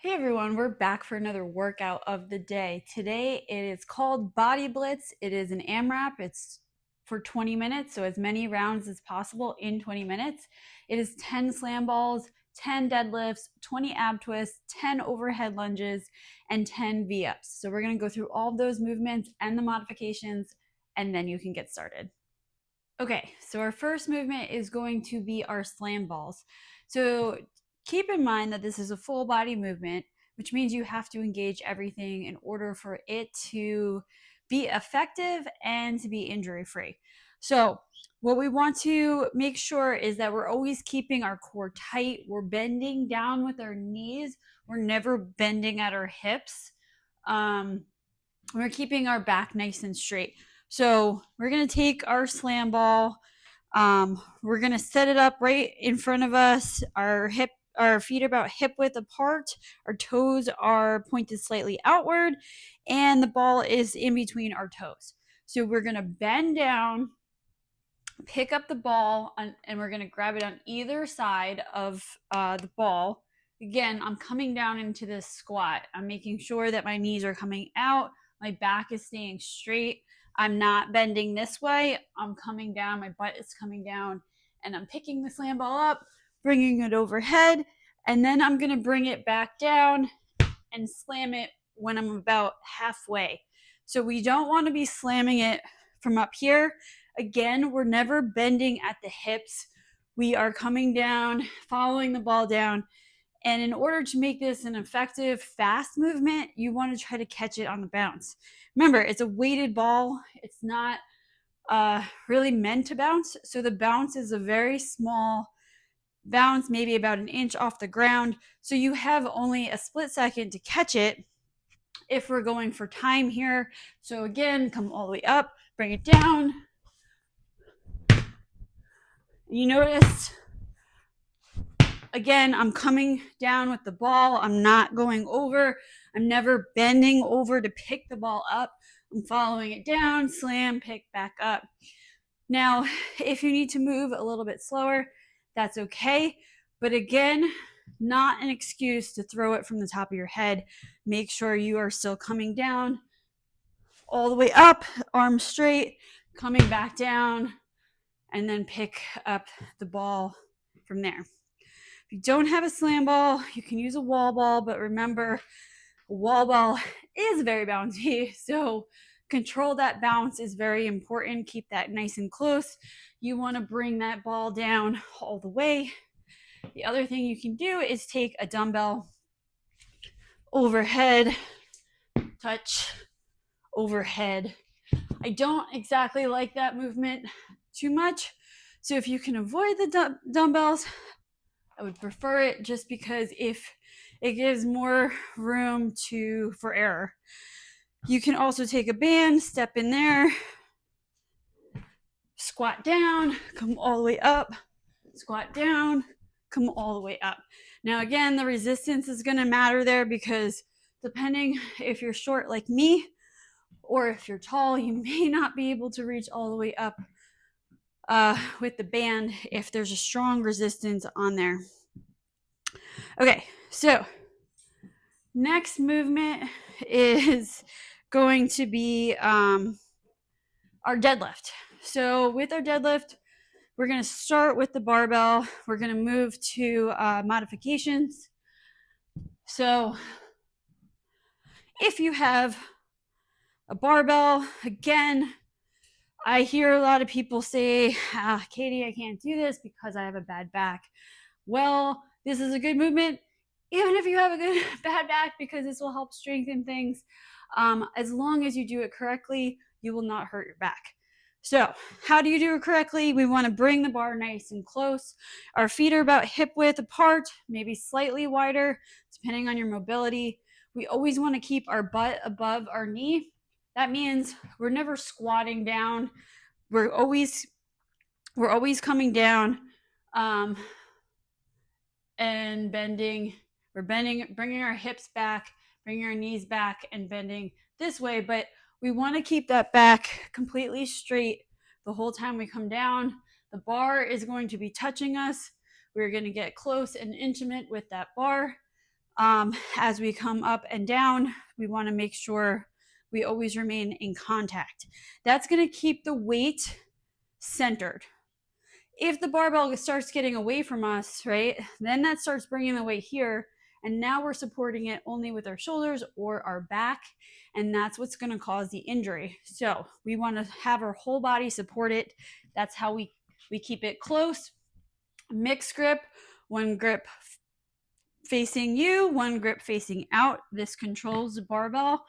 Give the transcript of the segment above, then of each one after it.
Hey everyone, we're back for another workout of the day. Today it is called Body Blitz. It is an AMRAP. It's for 20 minutes, so as many rounds as possible in 20 minutes. It is 10 slam balls, 10 deadlifts, 20 ab twists, 10 overhead lunges, and 10 V-ups. So we're going to go through all of those movements and the modifications, and then you can get started. Okay, so our first movement is going to be our slam balls. So keep in mind that this is a full body movement, which means you have to engage everything in order for it to be effective and to be injury free. So, what we want to make sure is that we're always keeping our core tight. We're bending down with our knees, we're never bending at our hips. We're keeping our back nice and straight. So we're going to take our slam ball. We're going to set it up right in front of us. Our feet are about hip width apart. Our toes are pointed slightly outward, and the ball is in between our toes. So we're going to bend down, pick up the ball, and we're going to grab it on either side of the ball. Again, I'm coming down into this squat. I'm making sure that my knees are coming out, my back is staying straight. I'm not bending this way. I'm coming down, my butt is coming down, and I'm picking the slam ball up, bringing it overhead, and then I'm going to bring it back down and slam it when I'm about halfway. So we don't want to be slamming it from up here. Again, we're never bending at the hips. We are coming down, following the ball down. And in order to make this an effective, fast movement, you want to try to catch it on the bounce. Remember, it's a weighted ball. It's not really meant to bounce. So the bounce is a very small bounce, maybe about an inch off the ground. So you have only a split second to catch it if we're going for time here. So again, come all the way up, bring it down. You notice, again, I'm coming down with the ball. I'm not going over. I'm never bending over to pick the ball up. I'm following it down, slam, pick back up. Now, if you need to move a little bit slower, that's okay. But again, not an excuse to throw it from the top of your head. Make sure you are still coming down all the way up, arms straight, coming back down, and then pick up the ball from there. If you don't have a slam ball, you can use a wall ball, but remember, a wall ball is very bouncy, so control that bounce is very important. Keep that nice and close. You want to bring that ball down all the way. The other thing you can do is take a dumbbell overhead, touch, overhead. I don't exactly like that movement too much. So if you can avoid the dumbbells, I would prefer it, just because if it gives more room for error. You can also take a band, step in there, squat down, come all the way up, squat down, come all the way up. Now again, the resistance is going to matter there, because depending if you're short like me or if you're tall, you may not be able to reach all the way up with the band if there's a strong resistance on there. Okay, so next movement is going to be our deadlift. So with our deadlift, we're going to start with the barbell. We're going to move to modifications. So if you have a barbell, again, I hear a lot of people say, Katie, I can't do this because I have a bad back. Well, this is a good movement, even if you have a good bad back, because this will help strengthen things. As long as you do it correctly, you will not hurt your back. So how do you do it correctly? We want to bring the bar nice and close. Our feet are about hip width apart, maybe slightly wider, depending on your mobility. We always want to keep our butt above our knee. That means we're never squatting down. We're always coming down and bending. We're bending, bringing our hips back, bringing our knees back, and bending this way. But we want to keep that back completely straight the whole time we come down. The bar is going to be touching us. We're going to get close and intimate with that bar. As we come up and down, we want to make sure we always remain in contact. That's going to keep the weight centered. If the barbell starts getting away from us, right, then that starts bringing the weight here. And now we're supporting it only with our shoulders or our back. And that's what's going to cause the injury. So we want to have our whole body support it. That's how we keep it close. Mixed grip, one grip facing you, one grip facing out. This controls the barbell.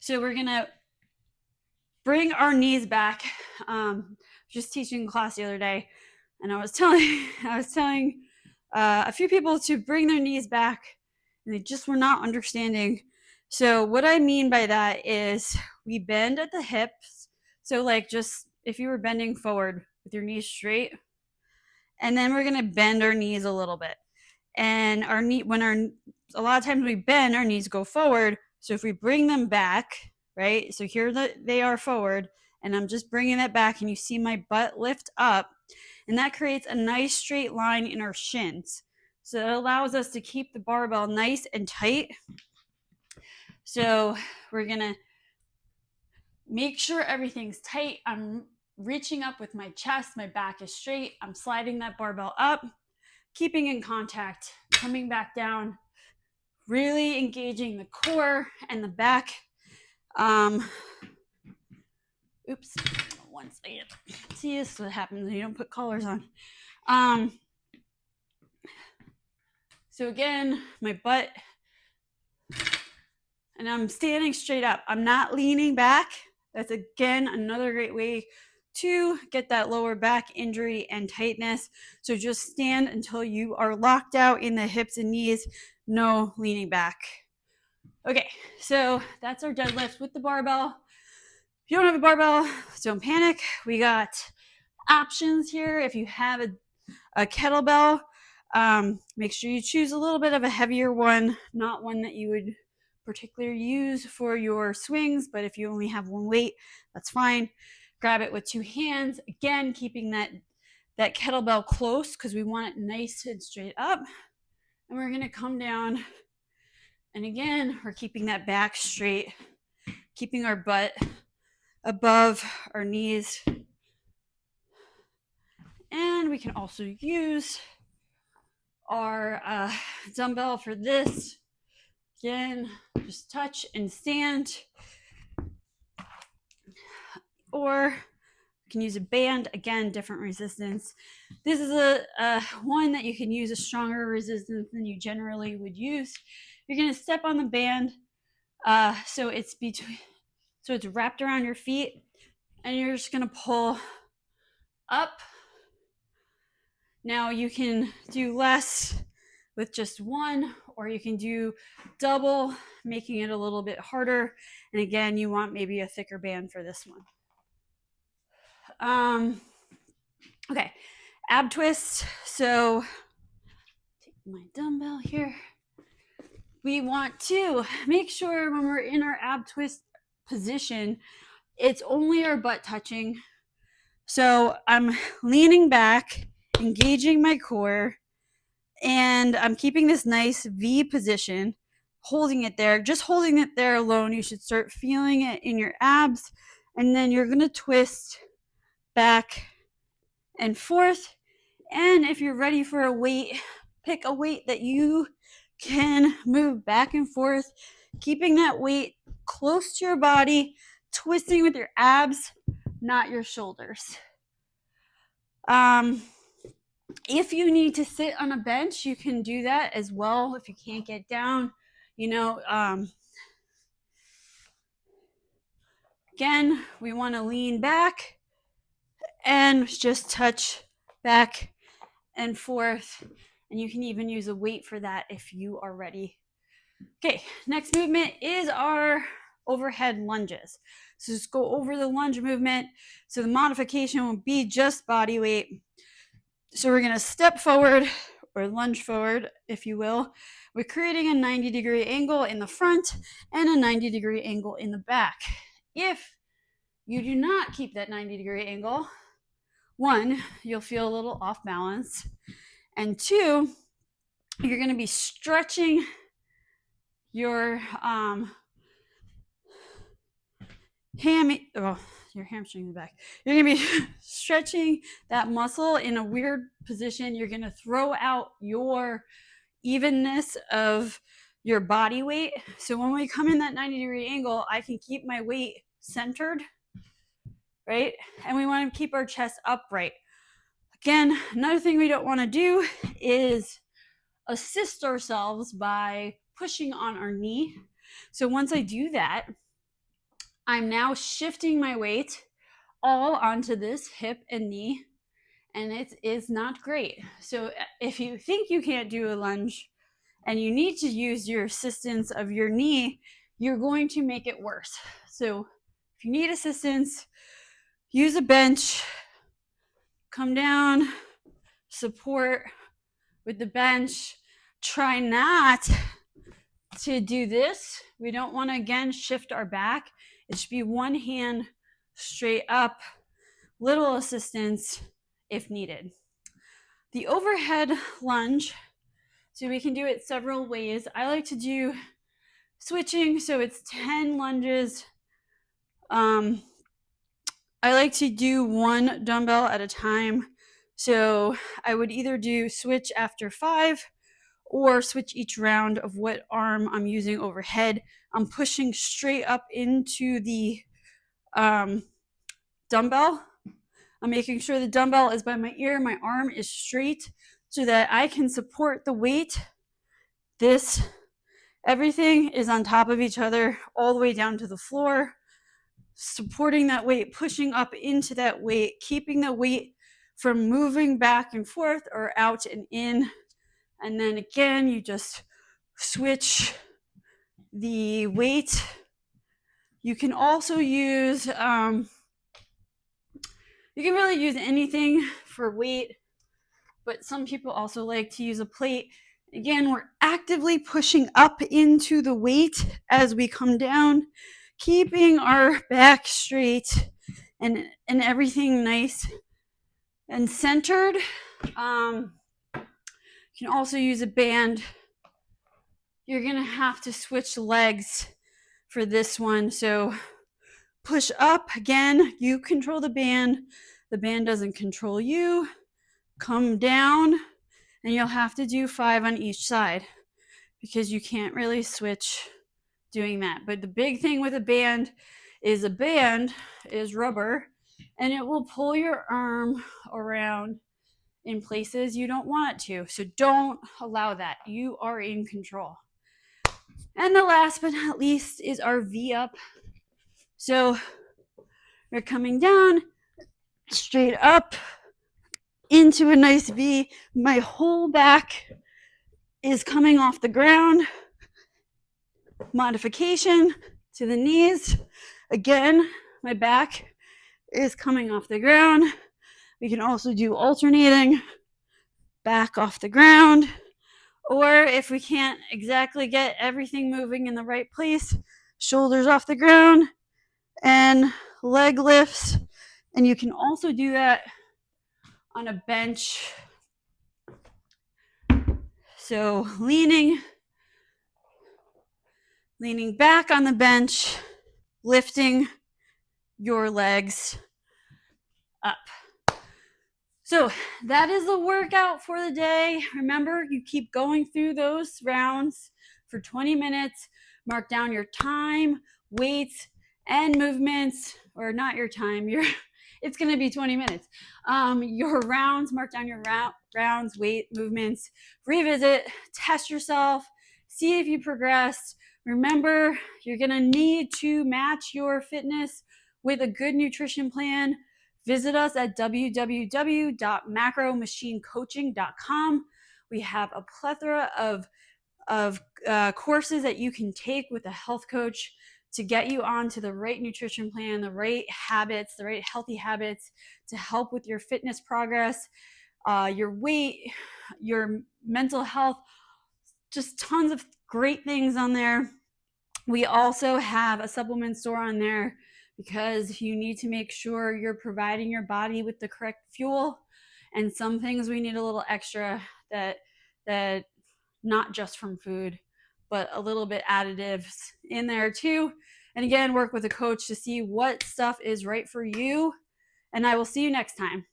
So we're gonna bring our knees back. Just teaching class the other day, and I was telling a few people to bring their knees back, and they just were not understanding. So what I mean by that is we bend at the hips. So like just if you were bending forward with your knees straight, and then we're gonna bend our knees a little bit. And our knee, a lot of times we bend, our knees go forward. So if we bring them back, right? So here they are forward, and I'm just bringing that back, and you see my butt lift up, and that creates a nice straight line in our shins. So it allows us to keep the barbell nice and tight. So we're gonna make sure everything's tight. I'm reaching up with my chest, my back is straight. I'm sliding that barbell up, keeping in contact, coming back down, really engaging the core and the back. Oops, one second. See, this is what happens when you don't put collars on. So again, my butt, and I'm standing straight up. I'm not leaning back. That's again another great way to get that lower back injury and tightness. So just stand until you are locked out in the hips and knees, no leaning back. Okay, so that's our deadlift with the barbell. If you don't have a barbell, don't panic. We got options here. If you have a kettlebell, make sure you choose a little bit of a heavier one, not one that you would particularly use for your swings, but if you only have one weight, that's fine. Grab it with two hands. Again, keeping that kettlebell close because we want it nice and straight up. And we're gonna come down. And again, we're keeping that back straight, keeping our butt above our knees. And we can also use our dumbbell for this. Again, just touch and stand. Or you can use a band. Again, different resistance. This is a one that you can use a stronger resistance than you generally would use. You're going to step on the band. So it's wrapped around your feet, and you're just going to pull up. Now you can do less with just one, or you can do double, making it a little bit harder. And again, you want maybe a thicker band for this one. Okay, ab twist. So take my dumbbell here. We want to make sure when we're in our ab twist position, it's only our butt touching. So I'm leaning back, engaging my core, and I'm keeping this nice V position, holding it there. Just holding it there alone, you should start feeling it in your abs, and then you're going to twist back and forth. And if you're ready for a weight, pick a weight that you can move back and forth, keeping that weight close to your body, twisting with your abs, not your shoulders. If you need to sit on a bench, you can do that as well. If you can't get down, again, we want to lean back and just touch back and forth. And you can even use a weight for that if you are ready. Okay, next movement is our overhead lunges. So just go over the lunge movement. So the modification will be just body weight. So we're going to step forward or lunge forward, if you will. We're creating a 90-degree angle in the front and a 90-degree angle in the back. If you do not keep that 90-degree angle, one, you'll feel a little off balance, and two, you're going to be stretching your your hamstring in the back. You're going to be stretching that muscle in a weird position. You're going to throw out your evenness of your body weight. So when we come in that 90-degree angle, I can keep my weight centered, right? And we want to keep our chest upright. Again, another thing we don't want to do is assist ourselves by pushing on our knee. So once I do that, I'm now shifting my weight all onto this hip and knee, and it is not great. So if you think you can't do a lunge and you need to use your assistance of your knee, you're going to make it worse. So if you need assistance, use a bench, come down, support with the bench. Try not to do this. We don't want to, again, shift our back. It should be one hand straight up, little assistance if needed. The overhead lunge, so we can do it several ways. I like to do switching, so it's 10 lunges. I like to do one dumbbell at a time. So I would either do switch after 5 or switch each round of what arm I'm using overhead. I'm pushing straight up into the dumbbell. I'm making sure the dumbbell is by my ear, my arm is straight so that I can support the weight. Everything is on top of each other all the way down to the floor, supporting that weight, pushing up into that weight, keeping the weight from moving back and forth or out and in. And then again, you just switch the weight. You can also use, you can really use anything for weight, but some people also like to use a plate. Again, we're actively pushing up into the weight as we come down, keeping our back straight and everything nice and centered. You can also use a band. You're going to have to switch legs for this one. So push up. Again, you control the band. The band doesn't control you. Come down, and you'll have to do 5 on each side because you can't really switch doing that. But the big thing with a band is rubber, and it will pull your arm around in places you don't want it to. So don't allow that. You are in control. And the last but not least is our V up. So we're coming down, straight up into a nice V. My whole back is coming off the ground. Modification to the knees. Again, my back is coming off the ground. We can also do alternating, back off the ground, or if we can't exactly get everything moving in the right place, shoulders off the ground and leg lifts. And you can also do that on a bench. So leaning back on the bench, lifting your legs up. So that is the workout for the day. Remember, you keep going through those rounds for 20 minutes. Mark down your time, weights, and movements, or not your time. It's going to be 20 minutes. Your rounds, mark down your rounds, weight, movements. Revisit, test yourself, see if you progressed. Remember, you're going to need to match your fitness with a good nutrition plan. Visit us at www.macromachinecoaching.com. We have a plethora of courses that you can take with a health coach to get you onto the right nutrition plan, the right habits, the right healthy habits to help with your fitness progress, your weight, your mental health, just tons of great things on there. We also have a supplement store on there because you need to make sure you're providing your body with the correct fuel. And some things we need a little extra, that not just from food, but a little bit additives in there too. And again, work with a coach to see what stuff is right for you. And I will see you next time.